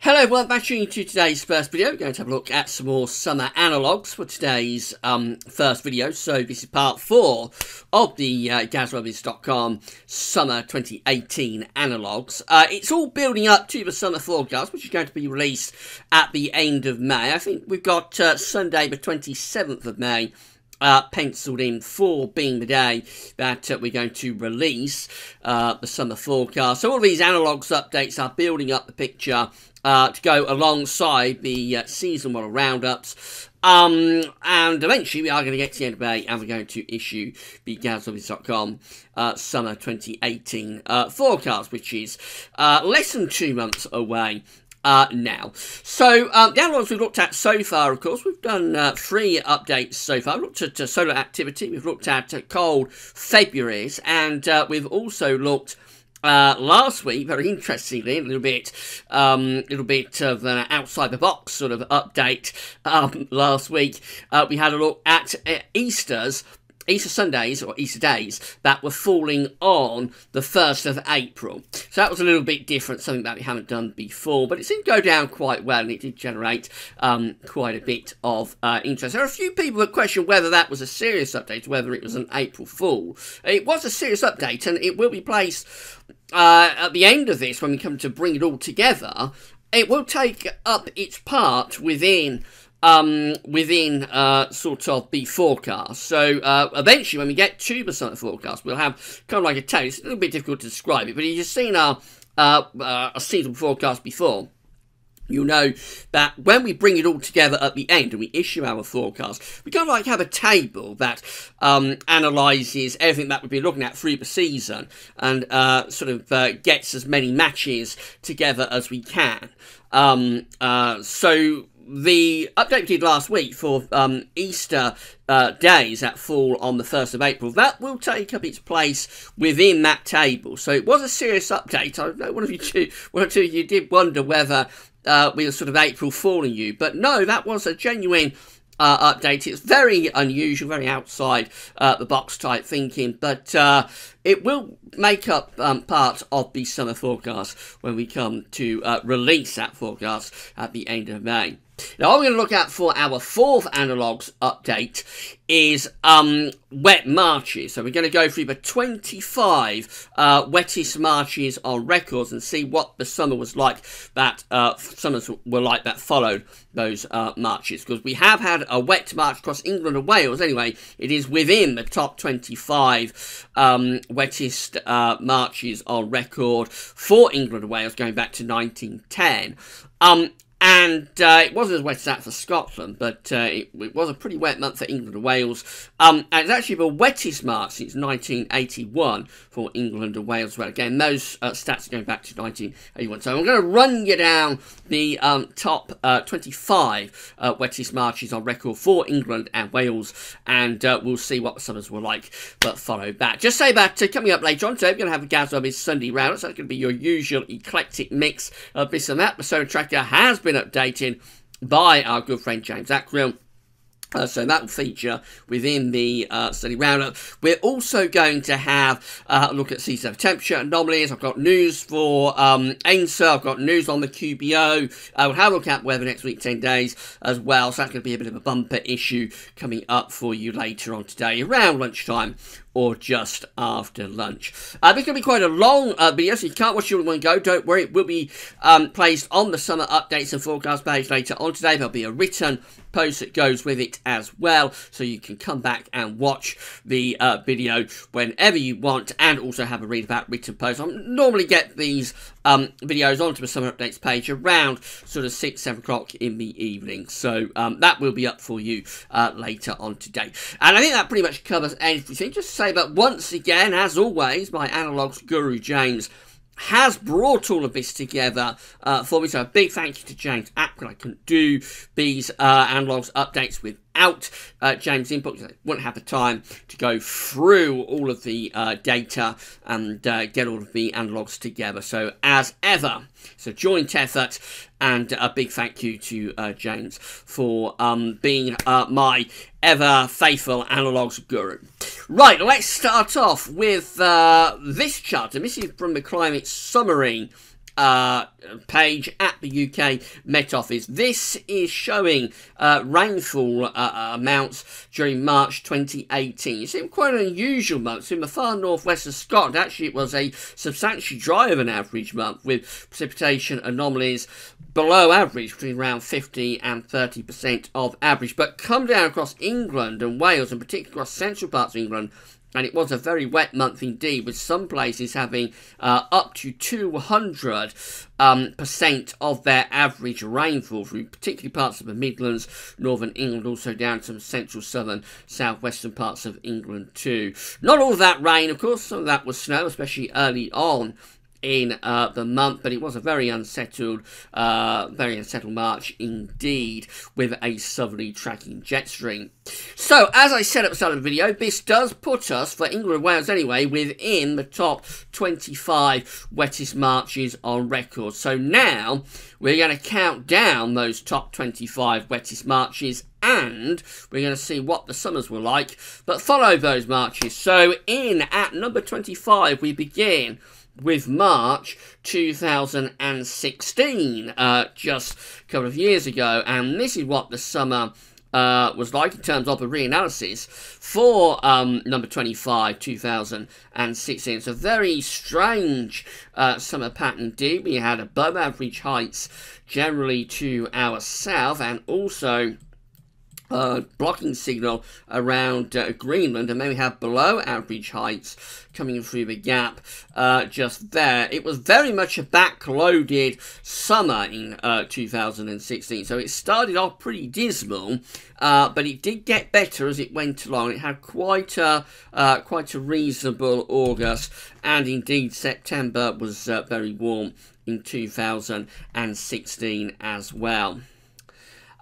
Hello everyone, back to today's first video. We're going to have a look at some more summer analogues for today's first video. So this is part 4 of the wettest summer 2018 analogues. It's all building up to the summer forecast, which is going to be released at the end of May. I think we've got Sunday the 27th of May penciled in for being the day that we're going to release the summer forecast. So all of these analogues updates are building up the picture to go alongside the season model roundups. And eventually we are going to get to the end of May and we're going to issue the wettest summer 2018 forecast, which is less than 2 months away now. So the analogues we've looked at so far, of course, we've done 3 updates so far. We've looked at solar activity, we've looked at cold Februaries, and we've also looked last week, very interestingly, a little bit of an outside the box sort of update. Last week, we had a look at Easter Sundays, or Easter days, that were falling on the 1st of April. So that was a little bit different, something that we haven't done before, but it seemed to go down quite well, and it did generate quite a bit of interest. There are a few people that question whether that was a serious update, whether it was an April Fool. It was a serious update, and it will be placed at the end of this, when we come to bring it all together. It will take up its part within sort of the forecast. So eventually, when we get to the summer forecast, we'll have kind of like a tail. It's a little bit difficult to describe it, but if you've seen our seasonal forecast before, you'll know that when we bring it all together at the end and we issue our forecast, we kind of like have a table that analyses everything that we've been looking at through the season and sort of gets as many matches together as we can. So the update we did last week for Easter days that fall on the 1st of April, that will take up its place within that table. So it was a serious update. I know one or two of you did wonder whether we were sort of April fooling you, but no, that was a genuine update. It's very unusual, very outside the box type thinking, but it will make up part of the summer forecast when we come to release that forecast at the end of May. Now, what we're going to look at for our 4th analogues update is wet marches. So we're going to go through the 25 wettest marches on records and see what the summer was like that summers were like that followed those marches. Because we have had a wet march across England and Wales. Anyway, it is within the top 25 wettest marches on record for England and Wales going back to 1910. And it wasn't as wet as that for Scotland, but it was a pretty wet month for England and Wales. And it's actually the wettest march since 1981 for England and Wales. Well, again, those stats are going back to 1981. So I'm going to run you down the top 25 wettest marches on record for England and Wales, and we'll see what the summers were like that followed that. Just say that coming up later on today, we're going to have a Gazweb's Sunday round. So that's going to be your usual eclectic mix of this and that. The Solar Tracker has been updated by our good friend James Ackrill. So that will feature within the study roundup. We're also going to have a look at sea surface temperature anomalies. I've got news for ANSA. I've got news on the QBO. We'll have a look at weather next week, 10 days as well. So that's going to be a bit of a bumper issue coming up for you later on today around lunchtime or just after lunch. This is going to be quite a long video, so you can't watch it all in one go. Don't worry, it will be placed on the summer updates and forecast page later on today. There'll be a written post that goes with it as well, so you can come back and watch the video whenever you want, and also have a read about written posts. I normally get these videos onto the summer updates page around sort of 6-7 o'clock in the evening, so that will be up for you later on today. And I think that pretty much covers everything. Just to say that once again, as always, my analogues guru James has brought all of this together for me, so a big thank you to James Ackrill. I couldn't do these analogues updates without James' input, because I wouldn't have the time to go through all of the data and get all of the analogues together. So as ever, it's a joint effort, and a big thank you to James for being my ever faithful analogues guru. Right, let's start off with this chart, and this is from the climate summary page at the UK Met Office. This is showing rainfall amounts during March 2018. You see quite an unusual month. In the far northwest of Scotland, actually it was a substantially drier than average month, with precipitation anomalies below average, between around 50 and 30% of average. But come down across England and Wales, and particularly across central parts of England, and it was a very wet month indeed, with some places having up to 200% of their average rainfall, through particularly parts of the Midlands, northern England, also down to some central, southern, southwestern parts of England too. Not all of that rain, of course. Some of that was snow, especially early on in the month, but it was a very unsettled March indeed, with a southerly tracking jet stream. So, as I said at the start of the video, this does put us, for England and Wales anyway, within the top 25 wettest Marches on record. So now we're going to count down those top 25 wettest Marches, and we're going to see what the summers were like that follow those Marches. So at number 25, we begin with March 2016, just a couple of years ago, and this is what the summer was like in terms of the reanalysis for number 25, 2016. It's a very strange summer pattern indeed. We had above average heights generally to our south, and also blocking signal around Greenland, and then we have below average heights coming through the gap just there. It was very much a backloaded summer in 2016, so it started off pretty dismal, but it did get better as it went along. It had quite a reasonable August, and indeed September was very warm in 2016 as well.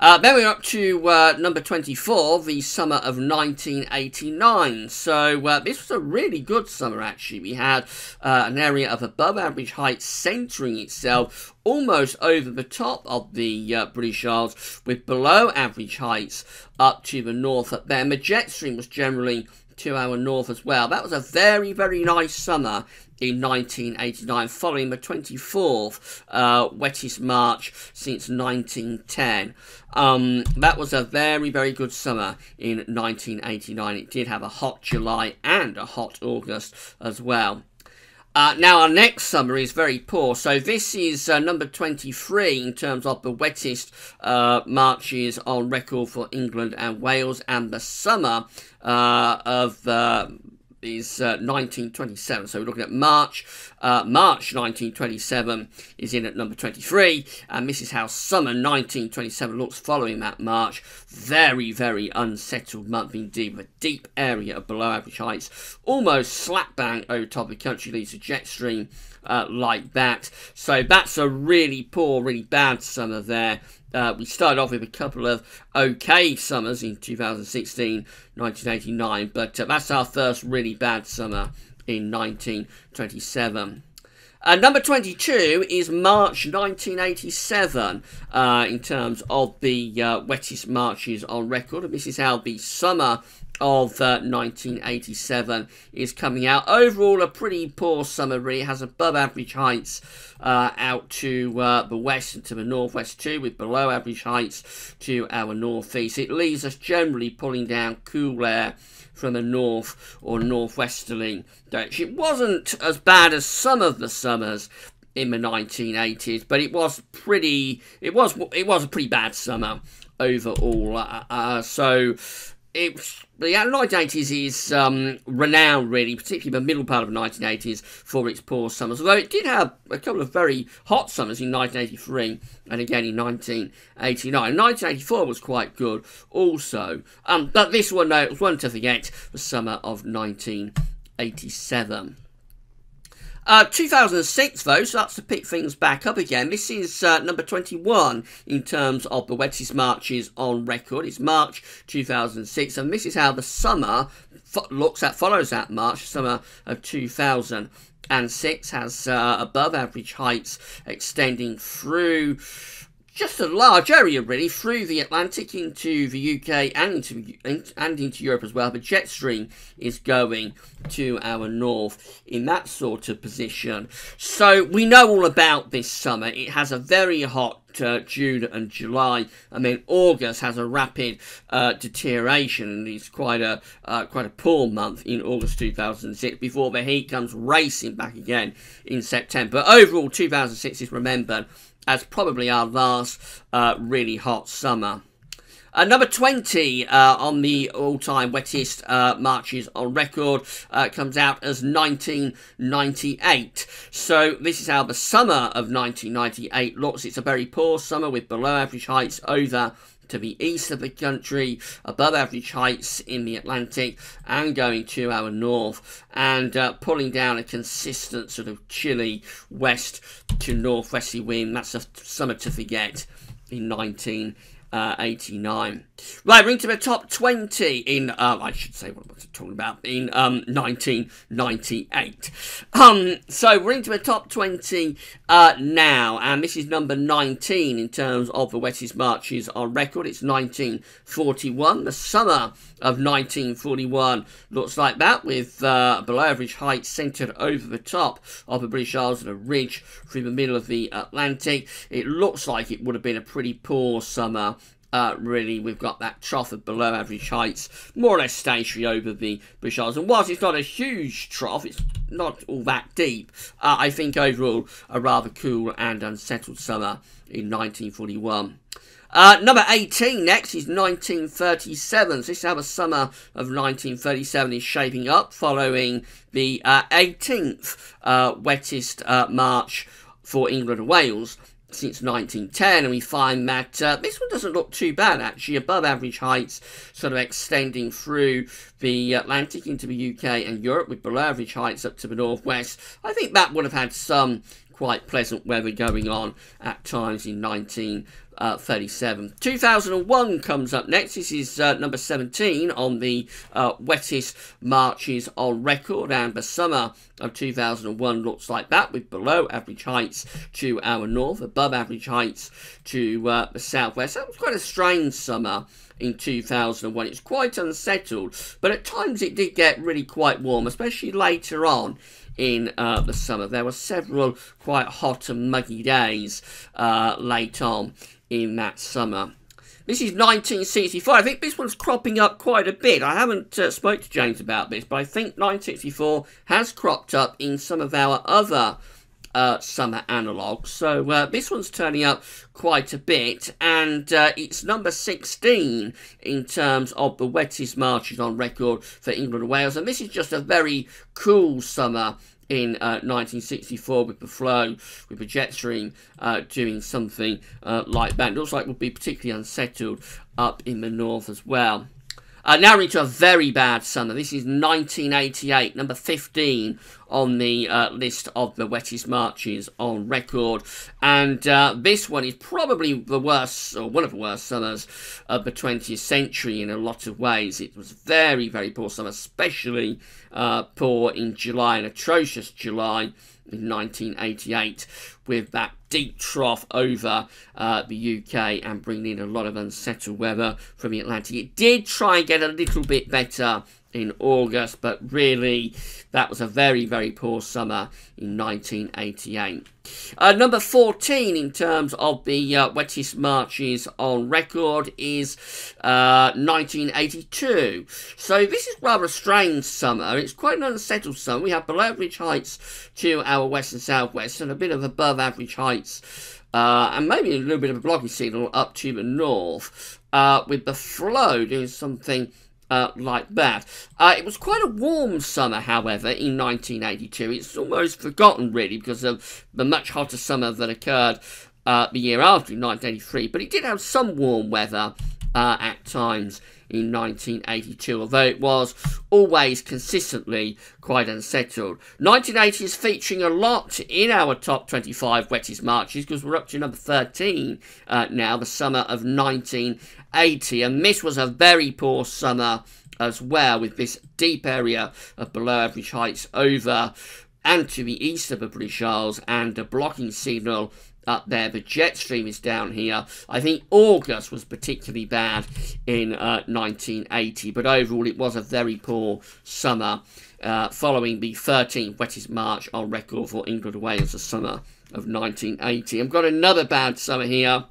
Then we're up to number 24, the summer of 1989. So this was a really good summer, actually. We had an area of above average height centering itself almost over the top of the British Isles, with below average heights up to the north up there. And the jet stream was generally to our north as well. That was a very, very nice summer in 1989, following the 24th wettest March since 1910. That was a very, very good summer in 1989. It did have a hot July and a hot August as well. Now our next summer is very poor, so this is number 23 in terms of the wettest Marches on record for England and Wales, and the summer is 1927. So we're looking at March 1927 is in at number 23, and this is how summer 1927 looks following that March. Very, very unsettled month indeed, with a deep area of below average heights, almost slap bang over top of the country, leads a jet stream like that. So that's a really poor, really bad summer there. We started off with a couple of okay summers in 2016, 1989, but that's our first really bad summer in 1927. Number 22 is March 1987 in terms of the wettest Marches on record, and this is how the summer of 1987 is coming out. Overall, a pretty poor summer, really. It has above average heights out to the west and to the northwest too, with below average heights to our northeast. It leaves us generally pulling down cool air from the north or northwesterly direction. It wasn't as bad as some of the summers in the 1980s, but it was a pretty bad summer overall. So the 1980s is renowned, really, particularly the middle part of the 1980s, for its poor summers. Although it did have a couple of very hot summers in 1983 and again in 1989. 1984 was quite good also. But this one, though, was one to forget, the summer of 1987. 2006, though, starts to pick things back up again. This is number 21 in terms of the wettest Marches on record. It's March 2006, and this is how the summer follows that March. The summer of 2006 has above average heights extending through just a large area really through the Atlantic into the UK and into Europe as well. But jet stream is going to our north in that sort of position. So we know all about this summer. It has a very hot June and July, and then August has a rapid deterioration, and it's quite a poor month in August 2006 before the heat comes racing back again in September. But overall, 2006 is remembered as probably our last really hot summer. Number 20 on the all-time wettest Marches on record comes out as 1998. So this is how the summer of 1998 looks. It's a very poor summer with below average heights over to the east of the country, above average heights in the Atlantic, and going to our north, and pulling down a consistent sort of chilly west to northwesterly wind. That's a summer to forget in 1989. Right, we're into the top 20 in, I should say what I was talking about, in 1998. So we're into the top 20 now, and this is number 19 in terms of the wettest Marches on record. It's 1941. The summer of 1941 looks like that, with below average heights centred over the top of the British Isles and a ridge through the middle of the Atlantic. It looks like it would have been a pretty poor summer. Really, we've got that trough of below average heights, more or less stationary over the British Isles. And whilst it's not a huge trough, it's not all that deep. I think overall a rather cool and unsettled summer in 1941. Number 18 next is 1937. So this is how the summer of 1937 is shaping up, following the 18th wettest March for England and Wales since 1910, and we find that this one doesn't look too bad actually. Above average heights sort of extending through the Atlantic into the UK and Europe, with below average heights up to the northwest. I think that would have had some quite pleasant weather going on at times in 1937. 2001 comes up next. This is number 17 on the wettest Marches on record, and the summer of 2001 looks like that, with below average heights to our north, above average heights to the southwest. That was quite a strange summer in 2001. It's quite unsettled, but at times it did get really quite warm, especially later on in the summer. There were several quite hot and muggy days late on in that summer. This is 1964. I think this one's cropping up quite a bit. I haven't spoke to James about this, but I think 1964 has cropped up in some of our other summer analogues. So this one's turning up quite a bit, and it's number 16 in terms of the wettest Marches on record for England and Wales. And this is just a very cool summer in 1964, with the flow, with the jet stream doing something like that. It looks like it would be particularly unsettled up in the north as well. Now we're into a very bad summer. This is 1988, number 15 on the list of the wettest Marches on record. And this one is probably the worst, or one of the worst summers of the 20th century in a lot of ways. It was very, very poor summer, especially poor in July, an atrocious July in 1988, with that deep trough over the UK and bringing in a lot of unsettled weather from the Atlantic. It did try and get a little bit better in August, but really that was a very, very poor summer in 1988. Number 14 in terms of the wettest Marches on record is 1982. So this is rather a strange summer. It's quite an unsettled summer. We have below average heights to our west and southwest, and a bit of above average heights and maybe a little bit of a blocking signal up to the north, with the flow doing something like that. It was quite a warm summer, however, in 1982. It's almost forgotten, really, because of the much hotter summer that occurred the year after, in 1983. But it did have some warm weather at times in 1982, although it was always consistently quite unsettled. 1980 is featuring a lot in our top 25 wettest Marches, because we're up to number 13 now, the summer of 1980, and this was a very poor summer as well, with this deep area of below average heights over and to the east of the British Isles, and a blocking signal up there. The jet stream is down here. I think August was particularly bad in 1980, but overall it was a very poor summer, following the 13th wettest March on record for England and Wales, the summer of 1980. I've got another bad summer here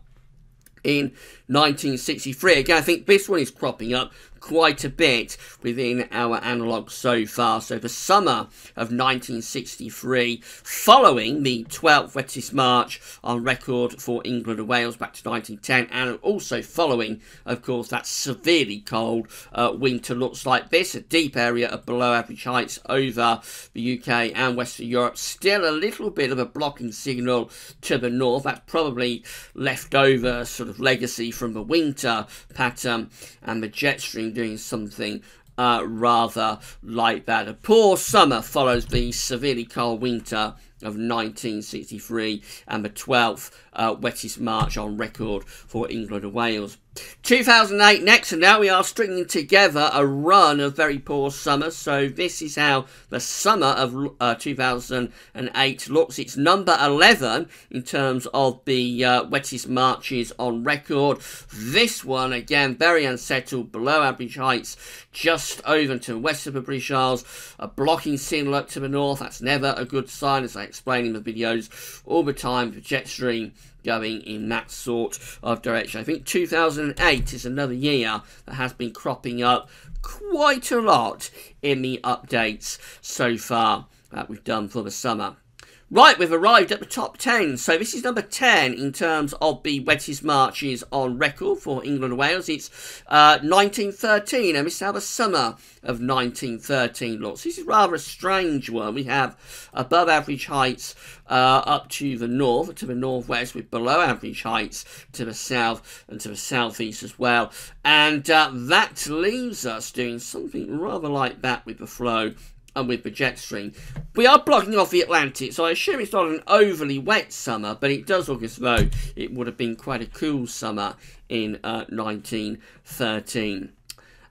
in 1963. Again, I think this one is cropping up quite a bit within our analogues so far. So the summer of 1963, following the 12th wettest March on record for England and Wales back to 1910, and also following, of course, that severely cold winter, looks like this. A deep area of below average heights over the UK and Western Europe. Still a little bit of a blocking signal to the north. That's probably leftover sort of legacy from the winter pattern, and the jet stream doing something rather like that. A poor summer follows the severely cold winter of 1963 and the 12th wettest March on record for England and Wales. 2008 next, and now we are stringing together a run of very poor summers. So this is how the summer of 2008 looks. It's number 11 in terms of the wettest Marches on record. This one, again, very unsettled, below average heights, just over to the west of the British Isles. A blocking signal up to the north. That's never a good sign, as I explain in the videos all the time. The jet stream going in that sort of direction. I think 2008 is another year that has been cropping up quite a lot in the updates so far that we've done for the summer. Right, we've arrived at the top 10. So this is number 10 in terms of the wettest Marches on record for England and Wales. It's 1913, and this is how the summer of 1913 looks. This is rather a strange one. We have above average heights up to the north, to the northwest, with below average heights to the south and to the southeast as well. And that leaves us doing something rather like that with the flow and with the jet stream. We are blocking off the Atlantic, so I assume it's not an overly wet summer, but it does look as though it would have been quite a cool summer in 1913.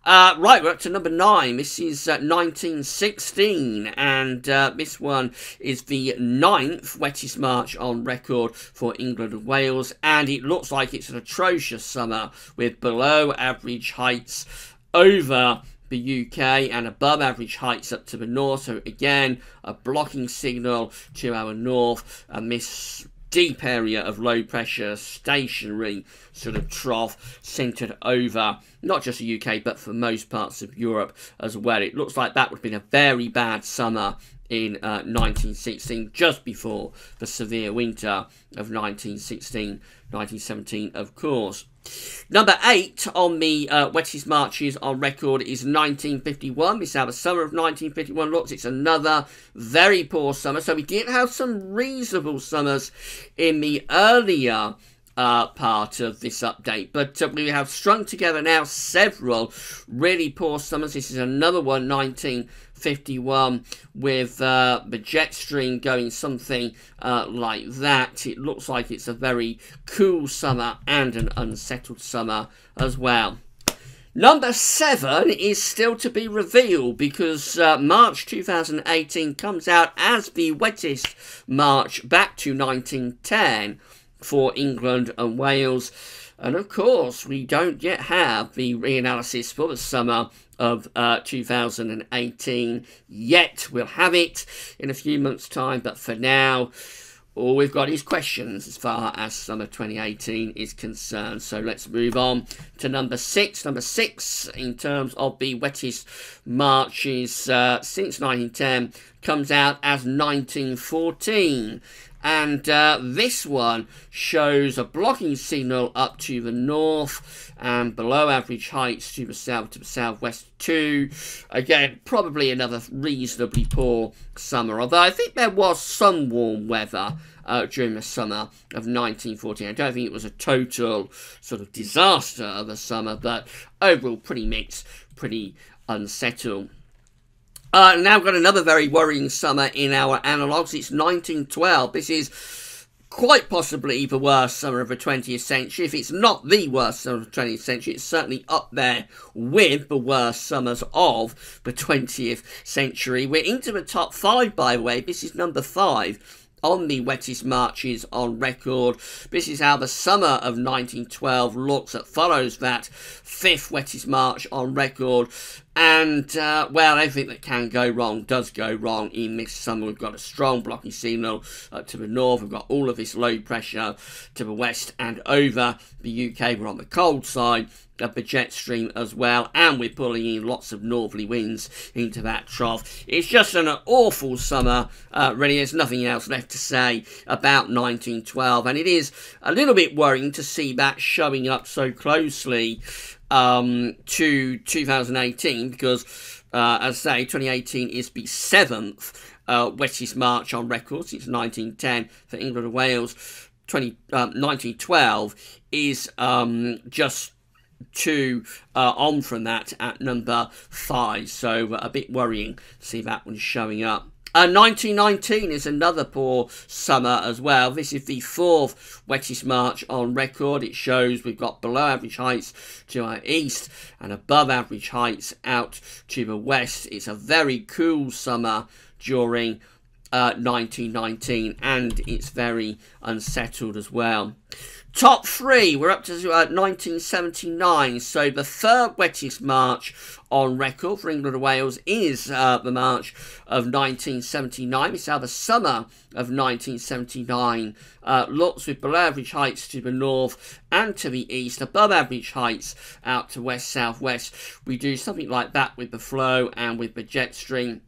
Right, we're up to number 9. This is 1916, and this one is the 9th wettest March on record for England and Wales, and it looks like it's an atrocious summer with below average heights over the UK and above average heights up to the north. So again, a blocking signal to our north, and this deep area of low pressure stationary sort of trough centered over not just the UK but for most parts of Europe as well. It looks like that would have been a very bad summer in 1916, just before the severe winter of 1916-1917, of course. Number 8 on the wettest Marches on record is 1951. This is how the summer of 1951 looks. It's another very poor summer. So we did have some reasonable summers in the earlier part of this update, but we have strung together now several really poor summers. This is another one, 1951, with the jet stream going something like that. It looks like it's a very cool summer and an unsettled summer as well. Number 7 is still to be revealed, because March 2018 comes out as the wettest March back to 1910 for England and Wales. And of course, we don't yet have the reanalysis for the summer of 2018 yet. We'll have it in a few months' time, but for now, all we've got is questions as far as summer 2018 is concerned. So let's move on to number 6. Number 6, in terms of the wettest Marches since 1910, comes out as 1914. And this one shows a blocking signal up to the north and below average heights to the south, to the southwest too. Again, probably another reasonably poor summer, although I think there was some warm weather during the summer of 1914. I don't think it was a total sort of disaster of a summer, but overall pretty mixed, pretty unsettled. Now we've got another very worrying summer in our analogues. It's 1912. This is quite possibly the worst summer of the 20th century. If it's not the worst summer of the 20th century, it's certainly up there with the worst summers of the 20th century. We're into the top 5, by the way. This is number 5 on the wettest Marches on record. This is how the summer of 1912 looks. That follows that 5th wettest March on record. And, well, everything that can go wrong does go wrong in this summer. We've got a strong blocking signal to the north. We've got all of this low pressure to the west and over the UK. We're on the cold side of the jet stream as well, and we're pulling in lots of northerly winds into that trough. It's just an awful summer, really. There's nothing else left to say about 1912, and it is a little bit worrying to see that showing up so closely to 2018, because as I say, 2018 is the 7th wettest March on record since 1910 for England and Wales. 1912 is just 2 on from that at number 5, so a bit worrying to see that one showing up. 1919 is another poor summer as well. This is the 4th wettest March on record. It shows we've got below average heights to our east and above average heights out to the west. It's a very cool summer during 1919, and it's very unsettled as well. Top 3, we're up to 1979, so the 3rd wettest March on record for England and Wales is the March of 1979. It's how the summer of 1979 looks, with below average heights to the north and to the east, above average heights out to west southwest. We do something like that with the flow and with the jet stream.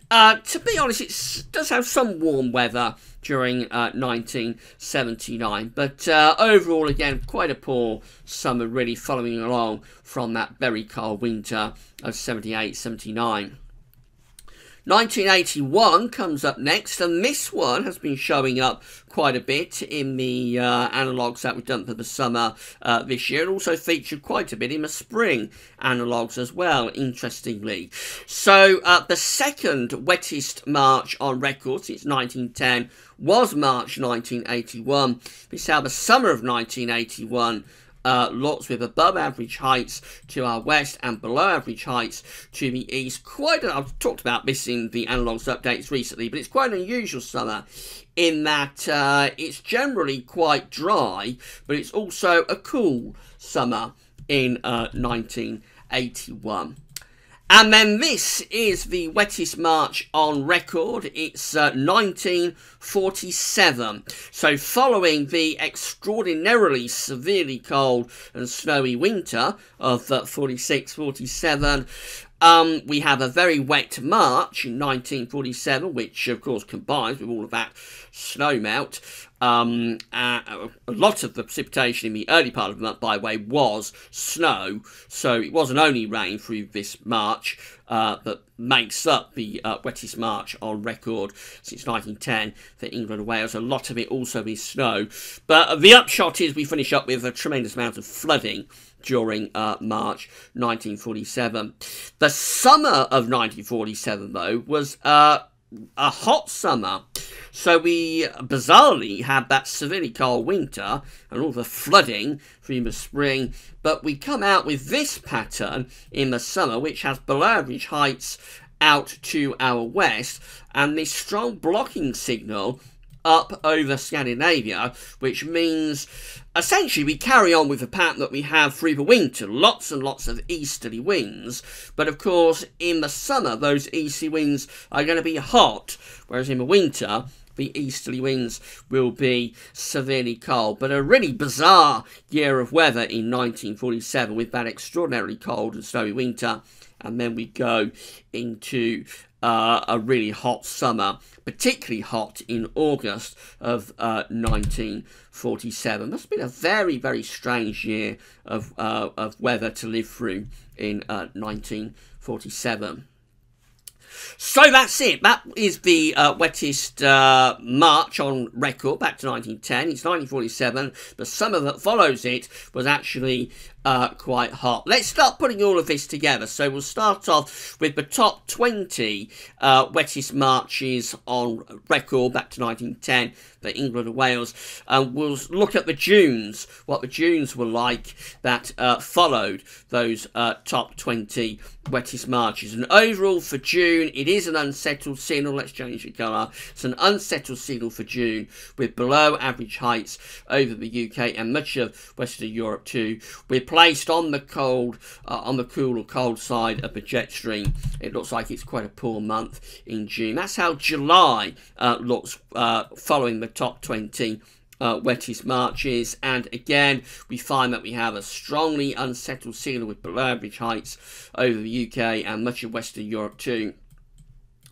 To be honest, it does have some warm weather during 1979, but overall, again, quite a poor summer, really, following along from that very cold winter of 78-79. 1981 comes up next, and this one has been showing up quite a bit in the analogues that we've done for the summer this year. It also featured quite a bit in the spring analogues as well, interestingly. So the 2nd wettest March on record since 1910 was March 1981. This is how the summer of 1981 lots, with above average heights to our west and below average heights to the east. I've talked about this in the analogues updates recently, but it's quite an unusual summer in that it's generally quite dry, but it's also a cool summer in 1981. And then this is the wettest March on record. It's 1947. So following the extraordinarily severely cold and snowy winter of 46-47, we have a very wet March in 1947, which of course combines with all of that snow melt. A lot of the precipitation in the early part of the month, by the way, was snow, so it wasn't only rain through this March that makes up the wettest March on record since 1910 for England and Wales. A lot of it also is snow, but the upshot is we finish up with a tremendous amount of flooding during March 1947. The summer of 1947, though, was a hot summer. So we bizarrely had that severely cold winter and all the flooding through the spring, but we come out with this pattern in the summer, which has below average heights out to our west, and this strong blocking signal up over Scandinavia, which means essentially we carry on with the pattern that we have through the winter, lots and lots of easterly winds, but of course in the summer those easterly winds are going to be hot, whereas in the winter the easterly winds will be severely cold. But a really bizarre year of weather in 1947 with that extraordinarily cold and snowy winter, and then we go into a really hot summer, particularly hot in August of 1947. Must have been a very, very strange year of weather to live through in 1947. So that's it. That is the wettest March on record back to 1910. It's 1947. The summer that follows it was actually quite hot. Let's start putting all of this together. So we'll start off with the top 20 wettest marches on record back to 1910 for England and Wales. We'll look at the Junes, what the Junes were like that followed those top 20 wettest marches. And overall for June, it is an unsettled signal. Let's change the colour. It's an unsettled signal for June, with below average heights over the UK and much of Western Europe too. We're placed on the cold, on the cool or cold side of the jet stream. It looks like it's quite a poor month in June. That's how July looks following the top 20 wettest marches, and again we find that we have a strongly unsettled signal with below average heights over the UK and much of Western Europe too.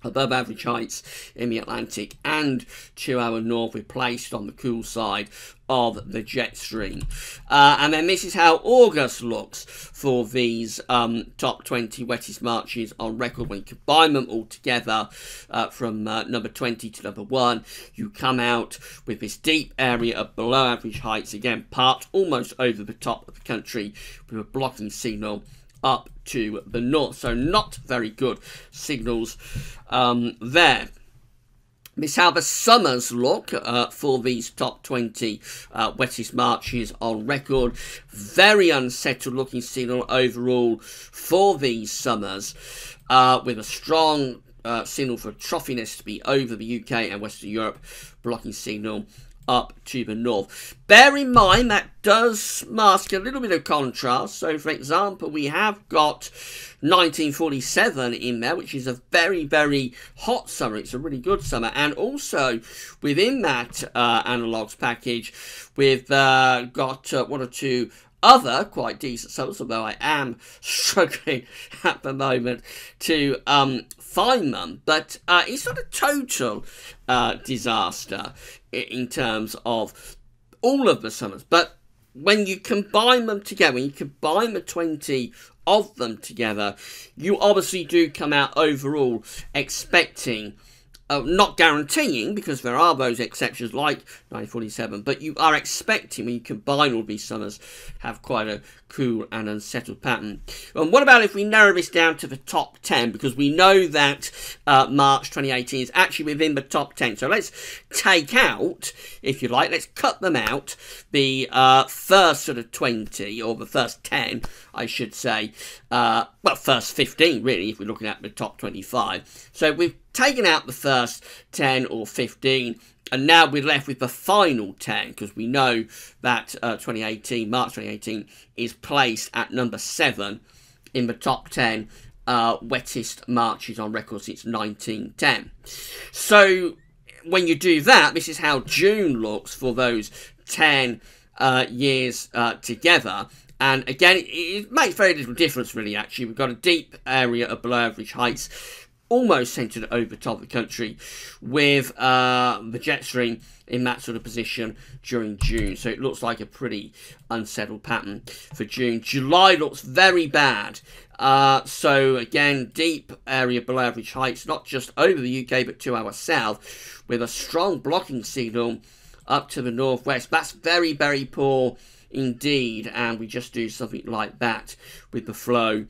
Above average heights in the Atlantic and to our north, we're placed on the cool side of the jet stream. And then this is how August looks for these top 20 wettest marches on record. When you combine them all together from number 20 to number 1, you come out with this deep area of below average heights, again parked almost over the top of the country with a blocking signal up to the north. So not very good signals there. This is how the summers look for these top 20 wettest marches on record. Very unsettled looking signal overall for these summers, with a strong signal for trophiness to be over the UK and Western Europe, blocking signal up to the north. Bear in mind that does mask a little bit of contrast. So for example, we have got 1947 in there, which is a very, very hot summer. It's a really good summer. And also within that Analogues package, we've got one or two other quite decent summers, although I am struggling at the moment to find them. But it's not a total disaster in terms of all of the summers. But when you combine them together, when you combine the 20 of them together, you obviously do come out overall expecting, not guaranteeing, because there are those exceptions like 1947, but you are expecting, when you combine all these summers, have quite a cool and unsettled pattern. And what about if we narrow this down to the top 10, because we know that March 2018 is actually within the top 10. So let's take out, if you like, let's cut them out, the first sort of 20, or the first 10, I should say, well, first 15, really, if we're looking at the top 25. So we've taken out the first 10 or 15, and now we're left with the final 10, because we know that March 2018 is placed at number 7 in the top 10 wettest marches on record since 1910. So when you do that, this is how June looks for those 10 years together. And again, it makes very little difference, really, actually. We've got a deep area of below average heights, almost centred over top of the country, with the jet stream in that sort of position during June. So it looks like a pretty unsettled pattern for June. July looks very bad. So again, deep area below average heights, not just over the UK, but to our south, with a strong blocking signal up to the northwest. That's very, very poor indeed, and we just do something like that with the flow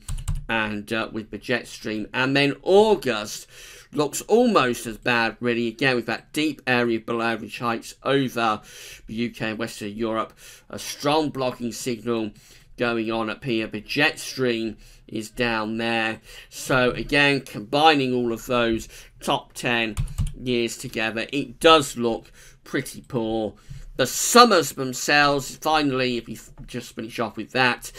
and with the jet stream. And then August looks almost as bad, really, again with that deep area below average heights over the UK and Western Europe. A strong blocking signal going on up here. The jet stream is down there. So again, combining all of those top 10 years together, it does look pretty poor. The summers themselves, finally, if we just finish off with that,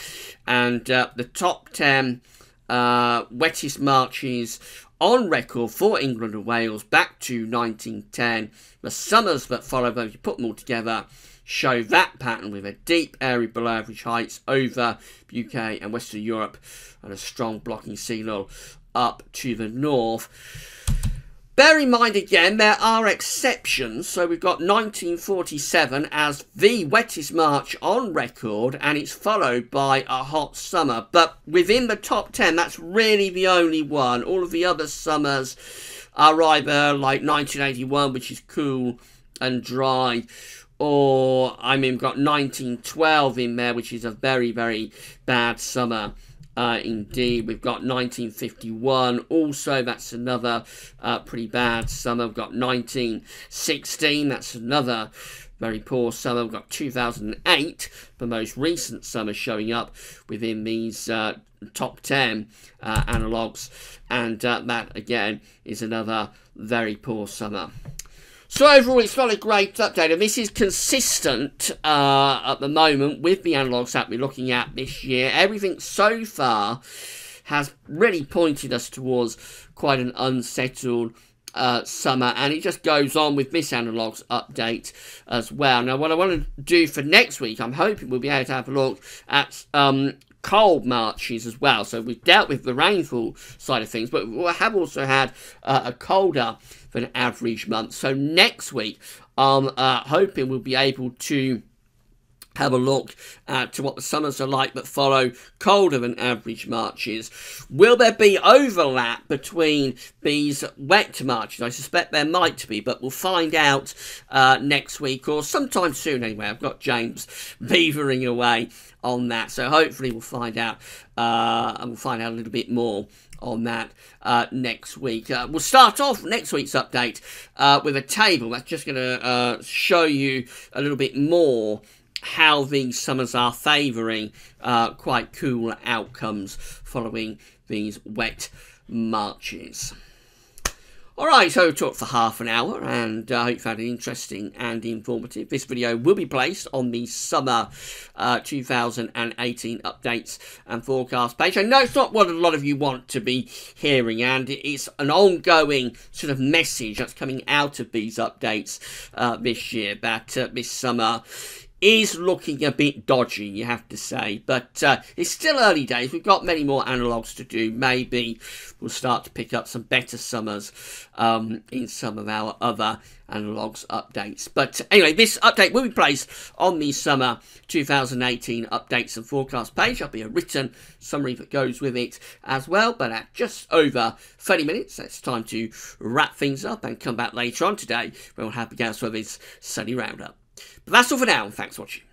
and the top 10 wettest marches on record for England and Wales back to 1910. The summers that follow them, if you put them all together, show that pattern with a deep area below average heights over UK and Western Europe, and a strong blocking signal up to the north. Bear in mind again, there are exceptions. So we've got 1947 as the wettest march on record, and it's followed by a hot summer. But within the top 10, that's really the only one. All of the other summers are either like 1981, which is cool and dry, or I mean, we've got 1912 in there, which is a very, very bad summer. Indeed, we've got 1951 also, that's another pretty bad summer. We've got 1916, that's another very poor summer. We've got 2008, the most recent summer, showing up within these top 10 analogues, and that again is another very poor summer. So overall, it's not a great update, and this is consistent at the moment with the analogues that we're looking at this year. Everything so far has really pointed us towards quite an unsettled summer, and it just goes on with this analogues update as well. Now, what I want to do for next week, I'm hoping we'll be able to have a look at cold marches as well. So we've dealt with the rainfall side of things, but we have also had a colder than average month. So next week, I'm hoping we'll be able to have a look to what the summers are like that follow colder than average marches. Will there be overlap between these wet marches? I suspect there might be, but we'll find out next week, or sometime soon anyway. I've got James beavering away on that, so hopefully we'll find out and we'll find out a little bit more on that next week. We'll start off next week's update with a table that's just going to show you a little bit more how these summers are favouring quite cool outcomes following these wet marches. Alright, so we talked for half an hour, and I hope you found it interesting and informative. This video will be placed on the summer 2018 updates and forecast page. I know it's not what a lot of you want to be hearing, and it's an ongoing sort of message that's coming out of these updates this year, that this summer is looking a bit dodgy, you have to say, but it's still early days. We've got many more analogues to do. Maybe we'll start to pick up some better summers in some of our other analogues updates. But anyway, this update will be placed on the summer 2018 updates and forecast page. There'll be a written summary that goes with it as well, but at just over 30 minutes, it's time to wrap things up and come back later on today when we'll have the Gas Weather's sunny roundup. But that's all for now, and thanks for watching.